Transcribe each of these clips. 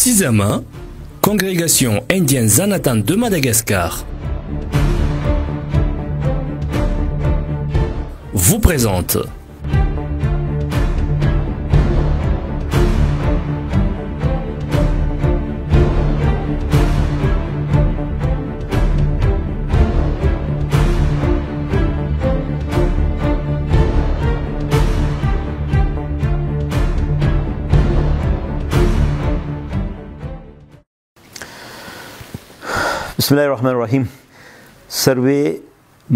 Tizama, congrégation indienne Zanatan de Madagascar, vous présente Bismillahirrahmanirrahim. Survey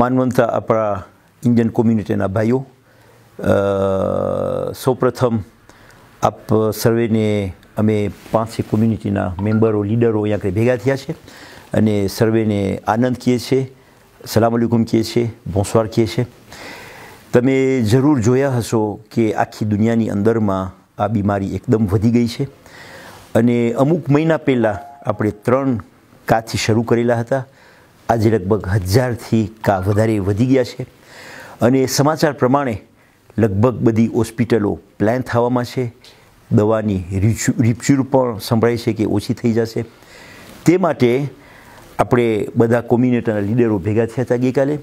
માનવંતા આપણા ઇન્ડિયન કોમ્યુનિટીના ભાઈઓ, સૌપ્રથમ આપ સર્વેને અમે 5 કોમ્યુનિટીના મેમ્બરો લીડરો અહીંયા કંઈ ભેગા થયા છે અને સર્વેને આનંદ કહીએ છીએ, સલામ અલૈકુમ કહીએ છીએ, બોન્સવાર કહીએ છીએ. તમે જરૂર જોયા હશો કે આખી દુનિયાની અંદરમાં આ બીમારી એકદમ વધી ગઈ છે અને અમુક મહિના પહેલાં આપણે 3 કાથી શરૂ કરેલા હતા. આજે લગભગ 1000થી કા વધારે વધી ગયા છે અને સમાચાર પ્રમાણે લગભગ બધી હોસ્પિટલો પ્લાન થવામાં છે. દવાની રિપ્યુર પણ સંભળાય છે કે ઓછી થઈ જશે. તે માટે આપણે બધા કોમ્યુનિટીના લીડરો ભેગા થયા હતા ગઈકાલે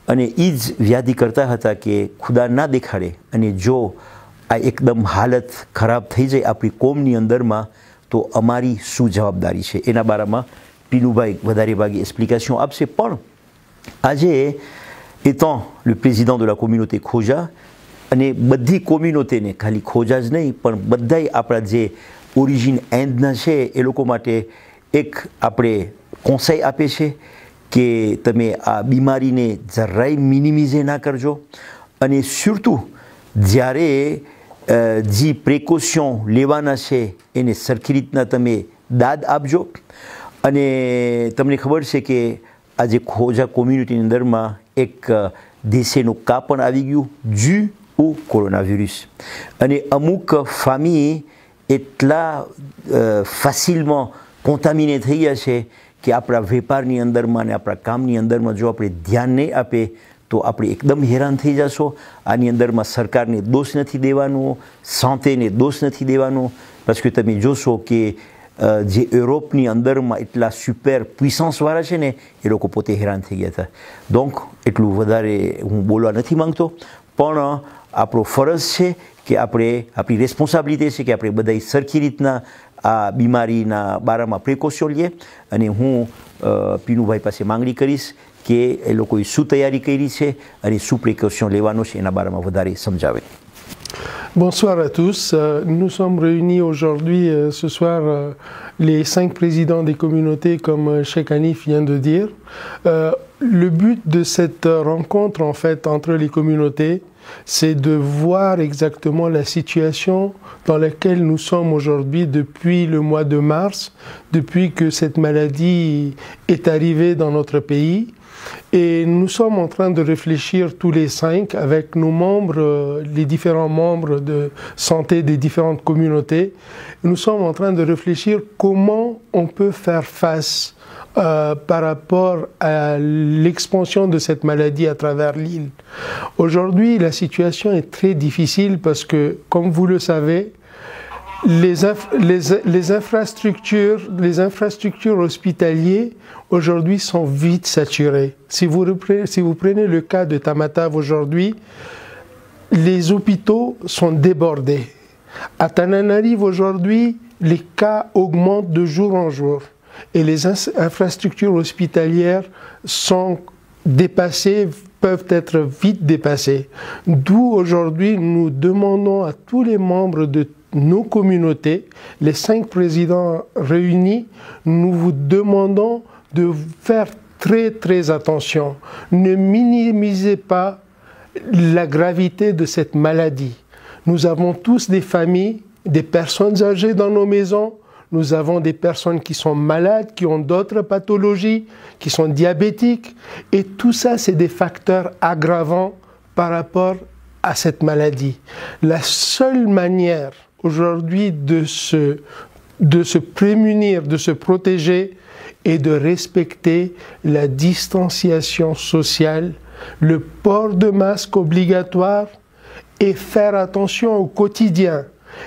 અને એ જ વ્યાધિ કરતા હતા કે ખુદા ના દેખાડે અને જો આ એકદમ હાલત ખરાબ થઈ જાય આપણી કોમની અંદરમાં તો અમારી શું જવાબદારી છે એના બારામાં પીનુભાઈ વધારે ભાગે એક્સપ્લિકેશન આપશે. પણ આજે étant le président de la communauté ખોજા અને બધી કોમ્યુનિટીને ખાલી ખોજા જ નહીં પણ બધાય આપણા જે ઓરિજિન એન્ડના છે એ લોકો માટે એક આપણે કોન્સાઈ આપે છે કે તમે આ બીમારીને જરાય મિનિમિઝે ના કરજો અને સુરતું જ્યારે જે પ્રિકોશન લેવાના છે એને સરખી રીતના તમે દાદ આપજો. અને તમને ખબર છે કે આજે ખોજા કોમ્યુનિટીની અંદરમાં એક દેશેનું કા પણ આવી ગયું ડ્યુ au coronavirus અને અમુક ફામી એટલા ફાસિલમાં કોન્ટામિને થઈ ગયા છે કે આપણા વેપારની અંદરમાં અને આપણા કામની અંદરમાં જો આપણે ધ્યાન નહીં આપે તો આપણે એકદમ હેરાન થઈ જશો. આની અંદરમાં સરકારને દોષ નથી દેવાનો, સાંતેને દોષ નથી દેવાનો, parce કે તમે જોશો કે જે યુરોપની અંદરમાં એટલા સુપર પુissance-વાળા છે ને એ લોકો પોતે હેરાન થઈ ગયા હતા. donc એટલું વધારે હું બોલવા નથી માંગતો પણ આપણો ફરજ છે કે આપણે આપણી રિસ્પોન્સિબિલિટી છે કે આપણે બધા સરખી રીતના આ બીમારીના બારામાં પ્રિકોશન લઈએ અને હું પીનુભાઈ પાસે માંગણી કરીશ કે એ લોકોએ શું તૈયારી કરી છે અને શું પ્રિકોશન લેવાનો છે એના બારામાં વધારે સમજાવે. Bonsoir à tous. Nous sommes réunis aujourd'hui, ce soir, les 5 présidents des communautés, comme Cheikh Hanif vient de dire. Le but de cette rencontre, en fait, entre les communautés, c'est de voir exactement la situation dans laquelle nous sommes aujourd'hui depuis le mois de mars, depuis que cette maladie est arrivée dans notre pays. Et nous sommes en train de réfléchir tous les 5 avec nos membres, les différents membres de santé des différentes communautés. Nous sommes en train de réfléchir comment on peut faire face par rapport à l'expansion de cette maladie à travers l'île. Aujourd'hui, la situation est très difficile parce que, comme vous le savez, les infrastructures hospitalières aujourd'hui sont vite saturées. Si vous prenez le cas de Tamatave aujourd'hui, les hôpitaux sont débordés. À Tananarive aujourd'hui, les cas augmentent de jour en jour et les infrastructures hospitalières sont dépassées, peuvent être vite dépassées. D'où aujourd'hui nous demandons à tous les membres de nos communautés, les 5 présidents réunis, nous vous demandons de faire très attention. Ne minimisez pas la gravité de cette maladie. Nous avons tous des familles, des personnes âgées dans nos maisons, nous avons des personnes qui sont malades, qui ont d'autres pathologies, qui sont diabétiques, et tout ça, c'est des facteurs aggravants par rapport à cette maladie. La seule manière aujourd'hui de se prémunir, de se protéger et de respecter la distanciation sociale, le port de masque obligatoire et faire attention au quotidien.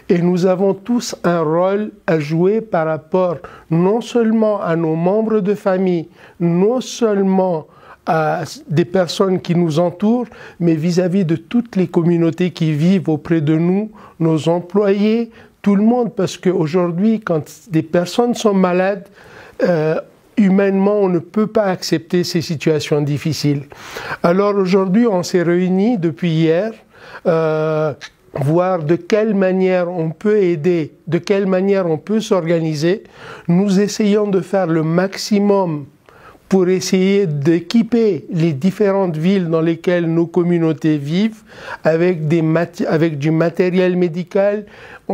Et nous avons tous un rôle à jouer par rapport non seulement à nos membres de famille, non seulement à des personnes qui nous entourent, mais vis-à-vis de toutes les communautés qui vivent auprès de nous, nos employés, tout le monde, parce qu'aujourd'hui, quand des personnes sont malades, humainement, on ne peut pas accepter ces situations difficiles. Alors aujourd'hui, on s'est réunis depuis hier, voir de quelle manière on peut aider, de quelle manière on peut s'organiser. Nous essayons de faire le maximum pour essayer d'équiper les différentes villes dans lesquelles nos communautés vivent avec du matériel médical,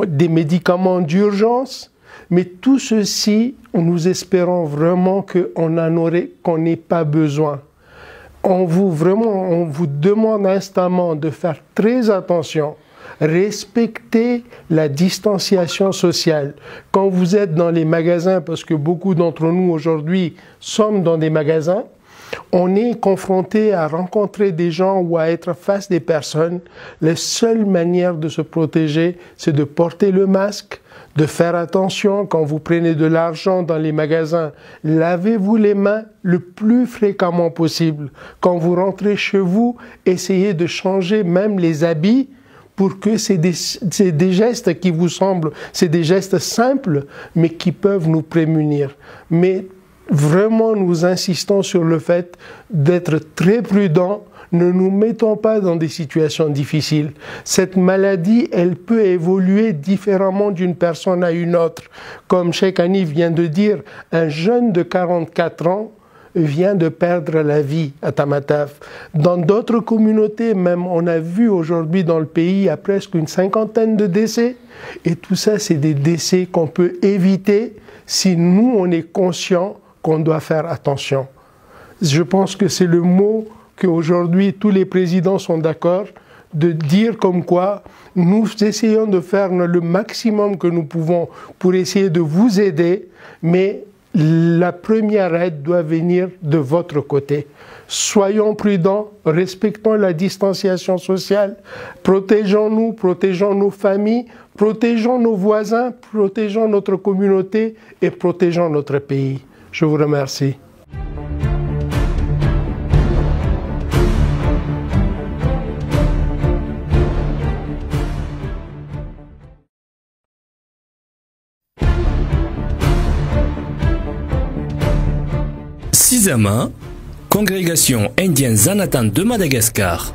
des médicaments d'urgence. Mais tout ceci, nous espérons vraiment qu'on n'ait pas besoin. On vous demande instamment de faire très attention. Respectez la distanciation sociale. Quand vous êtes dans les magasins, parce que beaucoup d'entre nous aujourd'hui sommes dans des magasins, on est confronté à rencontrer des gens ou à être face des personnes. La seule manière de se protéger, c'est de porter le masque, de faire attention quand vous prenez de l'argent dans les magasins. Lavez-vous les mains le plus fréquemment possible. Quand vous rentrez chez vous, essayez de changer même les habits pour que c'est des gestes qui vous semblent, c'est des gestes simples, mais qui peuvent nous prémunir. Mais vraiment, nous insistons sur le fait d'être très prudents. Ne nous mettons pas dans des situations difficiles. Cette maladie, elle peut évoluer différemment d'une personne à une autre. Comme Cheikh Hanif vient de dire, un jeune de 44 ans vient de perdre la vie à Tamatave. Dans d'autres communautés, même, on a vu aujourd'hui dans le pays, il y a presque une 50aine de décès. Et tout ça, c'est des décès qu'on peut éviter si nous, on est conscient qu'on doit faire attention. Je pense que c'est le mot qu'aujourd'hui tous les présidents sont d'accord de dire comme quoi nous essayons de faire le maximum que nous pouvons pour essayer de vous aider, mais la première aide doit venir de votre côté. Soyons prudents, respectons la distanciation sociale, protégeons-nous, protégeons nos familles, protégeons nos voisins, protégeons notre communauté et protégeons notre pays. Je vous remercie. Sizama, congrégation indienne Zanatan de Madagascar.